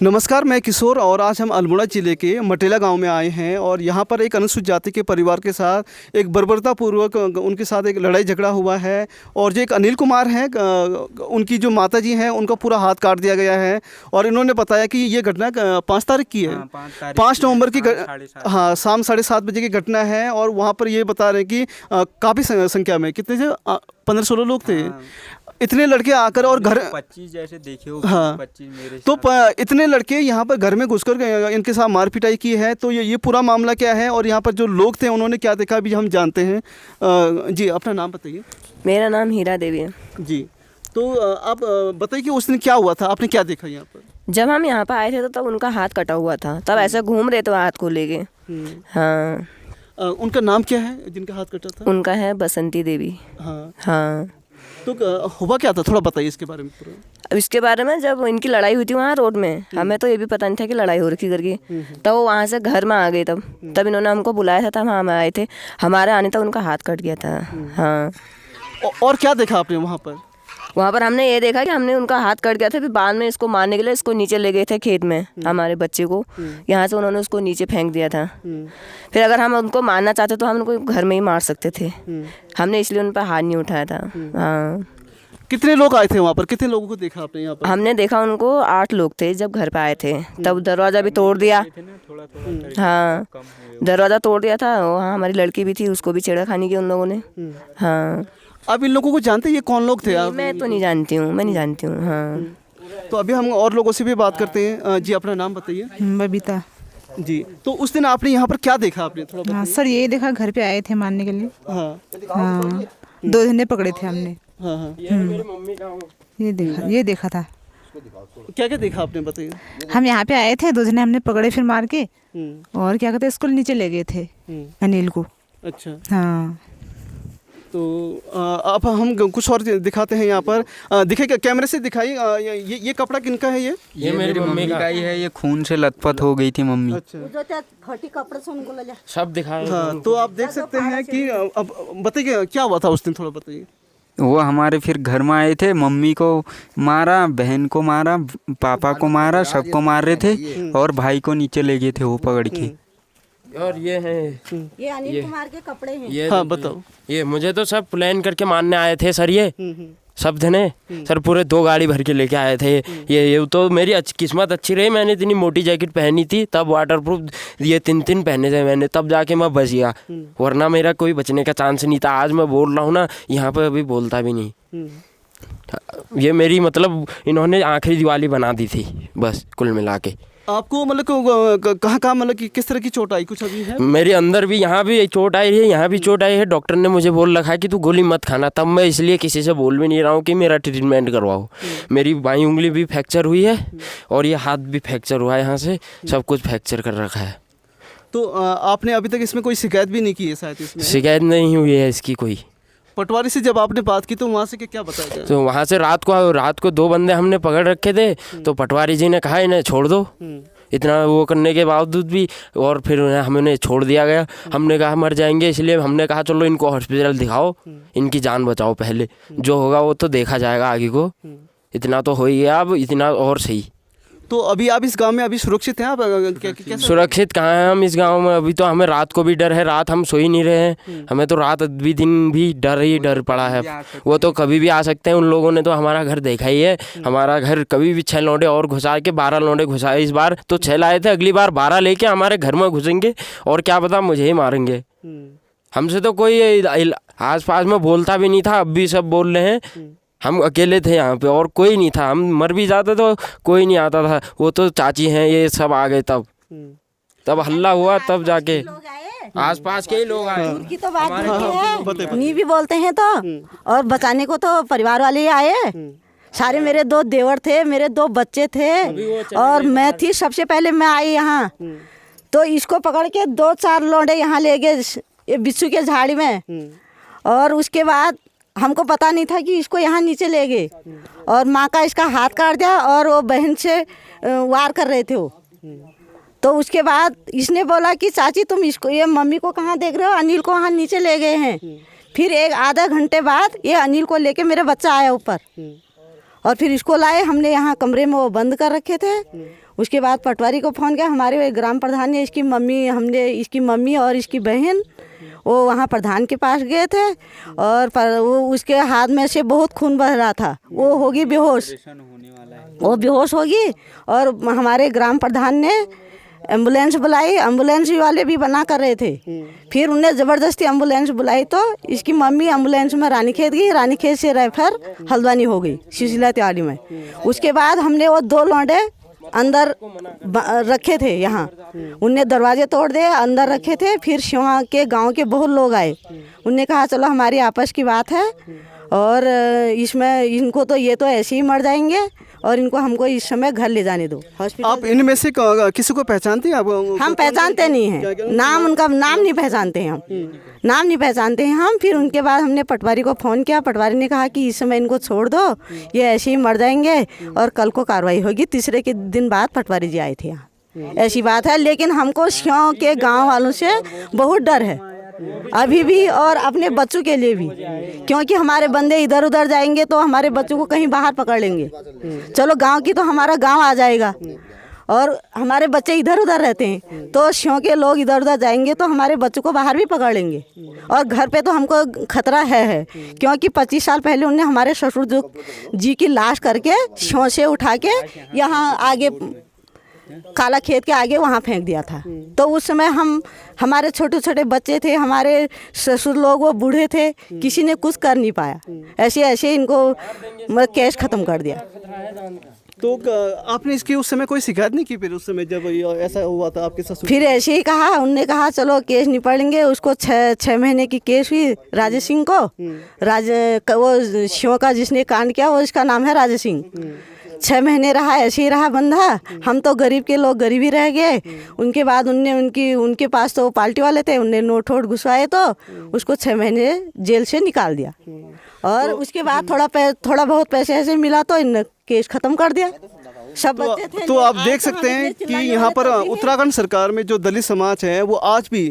नमस्कार, मैं किशोर और आज हम अल्मोड़ा ज़िले के मटेला गांव में आए हैं और यहाँ पर एक अनुसूचित जाति के परिवार के साथ एक बर्बरतापूर्वक उनके साथ एक लड़ाई झगड़ा हुआ है। और जो एक अनिल कुमार हैं, उनकी जो माताजी हैं उनका पूरा हाथ काट दिया गया है। और इन्होंने बताया कि ये घटना 5 तारीख की है, 5 नवंबर की हाँ शाम 7:30 बजे की घटना है। और वहाँ पर ये बता रहे हैं कि काफ़ी संख्या में कितने थे, 15-16 लोग थे। इतने लड़के आकर और घर 25 जैसे देखे हो, हाँ 25 मेरे तो इतने लड़के यहाँ पर घर में घुसकर इनके साथ मार पिटाई की है। तो ये पूरा मामला क्या है और यहाँ पर जो लोग थे उन्होंने क्या देखा अभी हम जानते हैं। जी अपना नाम बताइए। मेरा नाम हीरा देवी है। जी तो आप बताइए कि उस दिन क्या हुआ था, आपने क्या देखा यहाँ पर? जब हम यहाँ पर आए थे तो तब उनका हाथ कटा हुआ था, तब ऐसे घूम रहे थे हाथ को लेके। हाँ। उनका नाम क्या है जिनका हाथ कटा था? उनका है बसंती देवी। हाँ हाँ। तो हुआ क्या था, थोड़ा बताइए इसके बारे में पूरा। अब इसके बारे में जब इनकी लड़ाई हुई थी वहाँ रोड में, हमें तो ये भी पता नहीं था कि लड़ाई हो रखी करके। तब वो वहाँ से घर में आ गए, तब इन्होंने हमको बुलाया था, तब हम आए थे। हमारे आने तक उनका हाथ कट गया था। हाँ। और क्या देखा आपने वहाँ पर? वहाँ पर हमने ये देखा कि हमने उनका हाथ कट गया था, फिर बाद में इसको मारने के लिए इसको नीचे ले गए थे खेत में, हमारे बच्चे को। यहाँ से उन्होंने उसको नीचे फेंक दिया था। फिर अगर हम उनको मारना चाहते तो हम उनको घर में ही मार सकते थे। हमने इसलिए उन पर हाथ नहीं उठाया था। हाँ। कितने लोग आए थे वहाँ पर, कितने लोगों को देखा आपने यहाँ पर? हमने देखा उनको 8 लोग थे जब घर पे आए थे, तब दरवाज़ा भी तोड़ दिया। हाँ दरवाज़ा तोड़ दिया था। वहाँ हमारी लड़की भी थी, उसको भी छेड़खानी की उन लोगों ने। हाँ। अब इन लोगों को जानते हैं ये कौन लोग थे आप? मैं तो नहीं जानती हूँ, मैं नहीं जानती हूँ। हाँ। तो अभी हम और लोगों से भी बात करते हैं। जी अपना नाम बताइए। बबीता। जी तो उस दिन आपने यहाँ पर क्या देखा, आपने थोड़ा हाँ सर, ये देखा घर पे आए थे मारने के लिए। हाँ हाँ 2 जने पकड़े थे हमने। हाँ हाँ ये देखा था। क्या क्या देखा आपने, बताइए। हम यहाँ पे आए थे, 2 जने हमने पकड़े फिर मार के, और क्या कहते हैं स्कूल नीचे ले गए थे अनिल को। अच्छा हाँ। तो अब हम कुछ और दिखाते हैं यहाँ पर। दिखेगा कैमरे से दिखाइए। ये कपड़ा किनका है? ये मेरी मम्मी का ही है। ये खून से लथपथ हो गई थी मम्मी। अच्छा सब दिखाए। हाँ तो आप देख सकते हैं कि अब बताइए क्या हुआ था उस दिन, थोड़ा बताइए। वो हमारे फिर घर में आए थे, मम्मी को मारा, बहन को मारा, पापा को मारा, सबको मार रहे थे और भाई को नीचे ले गए थे वो पकड़ के। और ये हैं, ये अनिल कुमार के कपड़े हैं। ये हाँ बताओ। ये मुझे तो सब प्लान करके मारने आए थे सर। ये सब जने सर पूरे 2 गाड़ी भर के लेके आए थे। ये तो मेरी किस्मत अच्छी रही, मैंने इतनी मोटी जैकेट पहनी थी, तब वाटरप्रूफ ये 3 पहने थे मैंने, तब जाके मैं बच गया, वरना मेरा कोई बचने का चांस नहीं था। आज मैं बोल रहा हूँ ना, यहाँ पे अभी बोलता भी नहीं। ये मेरी मतलब इन्होंने आखिरी दिवाली बना दी थी बस कुल मिला के। आपको मतलब कहाँ मतलब कि किस तरह की चोट आई, कुछ अभी है? मेरे अंदर भी, यहाँ भी चोट आई है, यहाँ भी चोट आई है। डॉक्टर ने मुझे बोल रखा है कि तू गोली मत खाना, तब मैं इसलिए किसी से बोल भी नहीं रहा हूँ कि मेरा ट्रीटमेंट करवाओ। मेरी बाईं उंगली भी फ्रैक्चर हुई है और ये हाथ भी फ्रैक्चर हुआ है, यहाँ से सब कुछ फ्रैक्चर कर रखा है। तो आपने अभी तक इसमें कोई शिकायत भी नहीं की है शायद इसमें? शिकायत नहीं हुई है इसकी कोई। पटवारी से जब आपने बात की तो वहाँ से क्या बताया गया? तो वहाँ से रात को 2 बंदे हमने पकड़ रखे थे, तो पटवारी जी ने कहा इन्हें छोड़ दो। इतना वो करने के बावजूद भी और फिर हमें छोड़ दिया गया। हमने कहा मर जाएंगे, इसलिए हमने कहा चलो इनको हॉस्पिटल दिखाओ, इनकी जान बचाओ पहले, जो होगा वो तो देखा जाएगा आगे को। इतना तो हो ही गया, अब इतना और सही। तो अभी आप इस गांव में अभी सुरक्षित हैं आप? क्या सुरक्षित कहाँ हैं हम इस गांव में? अभी तो हमें रात को भी डर है, रात हम सो ही नहीं रहे हैं। हमें तो रात भी दिन भी डर ही डर पड़ा है। वो तो कभी भी आ सकते हैं। उन लोगों ने तो हमारा घर देखा ही है। हमारा घर कभी भी 6 लौंडे और घुसा के 12 लौंडे घुसाए। इस बार तो 6 लाए थे, अगली बार 12 लेके हमारे घर में घुसेंगे और क्या पता मुझे ही मारेंगे। हमसे तो कोई आस पास में बोलता भी नहीं था, अब भी सब बोल रहे हैं। हम अकेले थे यहाँ पे और कोई नहीं था। हम मर भी जाते तो कोई नहीं आता था। वो तो चाची हैं ये सब आ गए, तब हल्ला हुआ, तब जाके आस पास के ही लोग आए। उनकी तो बात है, नहीं भी बोलते हैं तो, और बचाने को तो परिवार वाले ही आए सारे। मेरे 2 देवर थे, मेरे 2 बच्चे थे और मैं थी। सबसे पहले मैं आई यहाँ, तो इसको पकड़ के 2-4 लौंडे यहाँ ले गए ये बिच्छू के झाड़ी में। और उसके बाद हमको पता नहीं था कि इसको यहाँ नीचे ले गए और माँ का इसका हाथ काट दिया और वो बहन से वार कर रहे थे वो। तो उसके बाद इसने बोला कि चाची तुम इसको, ये मम्मी को कहाँ देख रहे हो, अनिल को वहाँ नीचे ले गए हैं। फिर एक आधा घंटे बाद ये अनिल को लेके मेरे बच्चा आया ऊपर और फिर इसको लाए। हमने यहाँ कमरे में वो बंद कर रखे थे, उसके बाद पटवारी को फ़ोन किया, हमारे ग्राम प्रधान ने हमने इसकी मम्मी और इसकी बहन वो वहाँ प्रधान के पास गए थे और वो उसके हाथ में से बहुत खून बह रहा था, वो होगी बेहोश, वो बेहोश होगी। और हमारे ग्राम प्रधान ने एम्बुलेंस बुलाई, एम्बुलेंस वाले भी बना कर रहे थे। फिर उनने ज़बरदस्ती एम्बुलेंस बुलाई तो इसकी मम्मी एम्बुलेंस में रानीखेत गई, रानीखेत से रेफर हल्द्वानी हो गई सुशीला तिवारी में। उसके बाद हमने वो 2 लौंडे अंदर रखे थे, यहाँ उनने दरवाजे तोड़ दिए, अंदर रखे थे। फिर शिवा के गांव के बहुत लोग आए, उनने कहा चलो हमारी आपस की बात है और इसमें इनको तो ये तो ऐसे ही मर जाएंगे और इनको हमको इस समय घर ले जाने दो हॉस्पिटल। आप इनमें से किसी को पहचानती हैं आप? हम पहचानते नहीं हैं, उनका नाम नहीं पहचानते हैं, हम नाम नहीं पहचानते हैं हम। फिर उनके बाद हमने पटवारी को फ़ोन किया, पटवारी ने कहा कि इस समय इनको छोड़ दो, ये ऐसे ही मर जाएंगे और कल को कार्रवाई होगी। तीसरे के दिन बाद पटवारी जी आए थे यहाँ, ऐसी बात है। लेकिन हमको शिव के गाँव वालों से बहुत डर है अभी भी और अपने बच्चों के लिए भी, क्योंकि हमारे बंदे इधर उधर जाएंगे तो हमारे बच्चों को कहीं बाहर पकड़ लेंगे। चलो गांव की तो हमारा गांव आ जाएगा और हमारे बच्चे इधर उधर रहते हैं तो शिव के लोग इधर उधर जाएंगे तो हमारे बच्चों को बाहर भी पकड़ लेंगे और घर पे तो हमको खतरा है क्योंकि 25 साल पहले उनने हमारे ससुर जी की लाश करके शिव से उठा के यहाँ आगे काला खेत के आगे वहाँ फेंक दिया था। तो उस समय हमारे छोटे छोटे बच्चे थे, हमारे ससुर लोग वो बूढ़े थे, किसी ने कुछ कर नहीं पाया। ऐसे इनको मतलब केस ख़त्म कर दिया। तो आपने इसकी उस समय कोई शिकायत नहीं की? फिर उस समय जब ऐसा हुआ था आपके ससुर? फिर ऐसे ही कहा, उनने कहा चलो केस निपट लेंगे। उसको 6 महीने की केस हुई राजेश सिंह को। वो शिव का जिसने कांड किया वो इसका नाम है राजेश सिंह। 6 महीने रहा, ऐसे ही रहा बंधा। हम तो गरीब के लोग गरीब ही रह गए। उनके बाद उनके पास तो पार्टी वाले थे, उनने नोट वोट घुसवाए तो उसको 6 महीने जेल से निकाल दिया। और उसके बाद थोड़ा बहुत पैसे ऐसे मिला तो इन केस ख़त्म कर दिया। सब बच्चे थे। तो आप देख सकते हैं कि यहाँ पर उत्तराखंड सरकार में जो दलित समाज है वो आज भी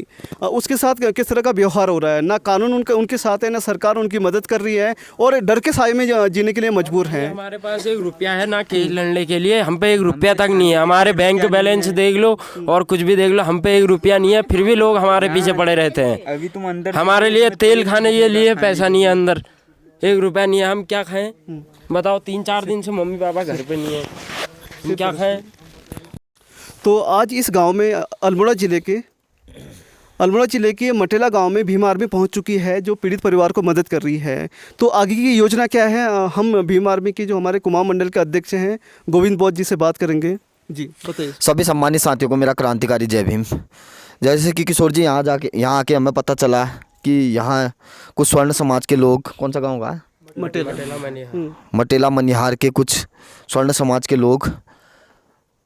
उसके साथ किस तरह का व्यवहार हो रहा है। ना कानून उनके साथ है, ना सरकार उनकी मदद कर रही है और डर के साए में जीने के लिए मजबूर हैं। हमारे पास 1 रुपया है ना केस लड़ने के लिए, हम पे 1 रुपया तक नहीं है। हमारे बैंक बैलेंस देख लो और कुछ भी देख लो, हम पे 1 रुपया नहीं है, फिर भी लोग हमारे पीछे पड़े रहते हैं। अभी तुम अंदर हमारे लिए तेल खाने के लिए पैसा नहीं है, अंदर 1 रुपया नहीं है। हम क्या खाएं बताओ? 3-4 दिन से मम्मी पापा घर पे नहीं है, हम क्या खाएं? तो आज इस गांव में अल्मोड़ा जिले के मटेला गांव में भीम आर्मी पहुंच चुकी है जो पीड़ित परिवार को मदद कर रही है। तो आगे की योजना क्या है, हम भीम आर्मी के जो हमारे कुमाऊं मंडल के अध्यक्ष हैं गोविंद बौद्ध जी से बात करेंगे। जी बताइए। सभी सम्मानित साथियों को मेरा क्रांतिकारी जय भीम। जैसे कि किशोर जी यहाँ आके हमें पता चला कि यहाँ कुछ स्वर्ण समाज के लोग, कौन सा गाँव का? मटेला मनिहार के कुछ स्वर्ण समाज के लोग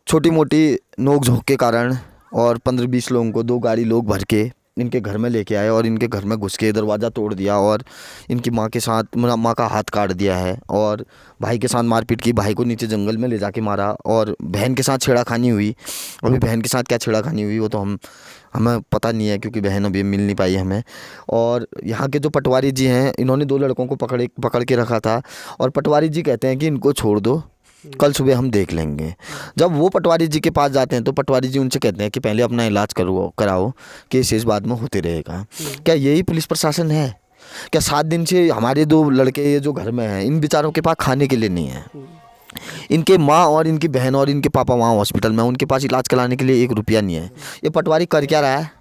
छोटी मोटी नोक झोंक के कारण और 15-20 लोगों को 2 गाड़ी लोग भर के इनके घर में लेके आए और इनके घर में घुस के दरवाज़ा तोड़ दिया और इनकी माँ का हाथ काट दिया है और भाई के साथ मारपीट की, भाई को नीचे जंगल में ले जाके मारा और बहन के साथ छेड़ाखानी हुई। अभी बहन के साथ क्या छेड़ाखानी हुई वो तो हमें पता नहीं है क्योंकि बहन अभी मिल नहीं पाई हमें। और यहाँ के जो पटवारी जी हैं इन्होंने 2 लड़कों को पकड़ के रखा था और पटवारी जी कहते हैं कि इनको छोड़ दो, कल सुबह हम देख लेंगे। जब वो पटवारी जी के पास जाते हैं तो पटवारी जी उनसे कहते हैं कि पहले अपना इलाज कराओ, केस इस बाद में होते रहेगा। क्या यही पुलिस प्रशासन है? क्या 7 दिन से हमारे 2 लड़के जो घर में हैं इन बेचारों के पास खाने के लिए नहीं है। इनके माँ और इनकी बहन और इनके पापा वहाँ हॉस्पिटल में, उनके पास इलाज कराने के लिए 1 रुपया नहीं है। ये पटवारी कर क्या रहा है?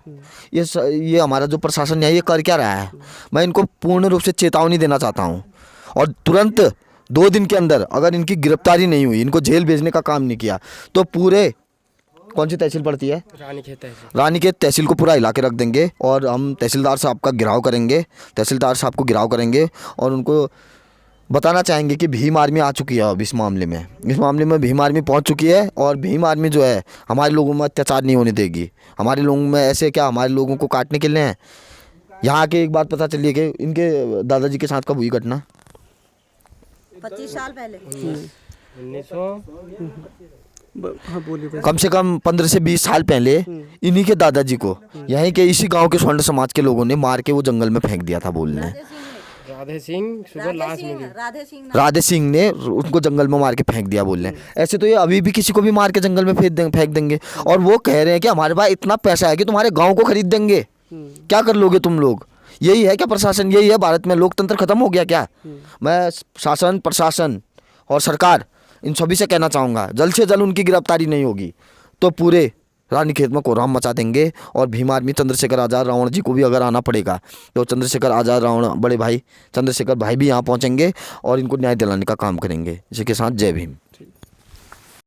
ये हमारा जो प्रशासन है ये कर क्या रहा है? मैं इनको पूर्ण रूप से चेतावनी देना चाहता हूँ और तुरंत 2 दिन के अंदर अगर इनकी गिरफ्तारी नहीं हुई, इनको जेल भेजने का काम नहीं किया तो पूरे, कौन सी तहसील पड़ती है? रानीखेत तहसील को पूरा हिला के रख देंगे और हम तहसीलदार साहब का घेराव करेंगे, तहसीलदार साहब को घेराव करेंगे और उनको बताना चाहेंगे कि भीम आर्मी आ चुकी है। अब इस मामले में भीम आर्मी पहुंच चुकी है और भीम आर्मी जो है हमारे लोगों में अत्याचार नहीं होने देगी। हमारे लोगों में ऐसे क्या हमारे लोगों को काटने के लिए हैं? यहाँ के एक बात पता चली है कि इनके दादाजी के साथ कब हुई घटना? 25 साल पहले। 1900 हाँ बोलिए। कम से कम 15 से 20 साल पहले इन्हीं के दादाजी को यहीं के इसी गांव के स्वर्ण समाज के लोगों ने मार के वो जंगल में फेंक दिया था। बोलने राधे सिंह सुबह लाश मिली। राधे सिंह ने उनको जंगल में मार के फेंक दिया बोल रहे हैं। ऐसे तो ये अभी भी किसी को भी मार के जंगल में फेंक देंगे। और वो कह रहे हैं कि हमारे पास इतना पैसा है कि तुम्हारे गांव को खरीद देंगे। क्या कर लोगे तुम लोग? यही है क्या प्रशासन? यही है भारत में लोकतंत्र खत्म हो गया क्या? मैं शासन, प्रशासन और सरकार इन सभी से कहना चाहूँगा, जल्द से जल्द उनकी गिरफ्तारी नहीं होगी तो पूरे रानीखेत में कोहराम मचा देंगे। और भीम आर्मी चंद्रशेखर आज़ाद रावण जी को भी अगर आना पड़ेगा तो चंद्रशेखर आज़ाद रावण बड़े भाई चंद्रशेखर भाई भी यहाँ पहुँचेंगे और इनको न्याय दिलाने का काम करेंगे। इसी के साथ जय भीम।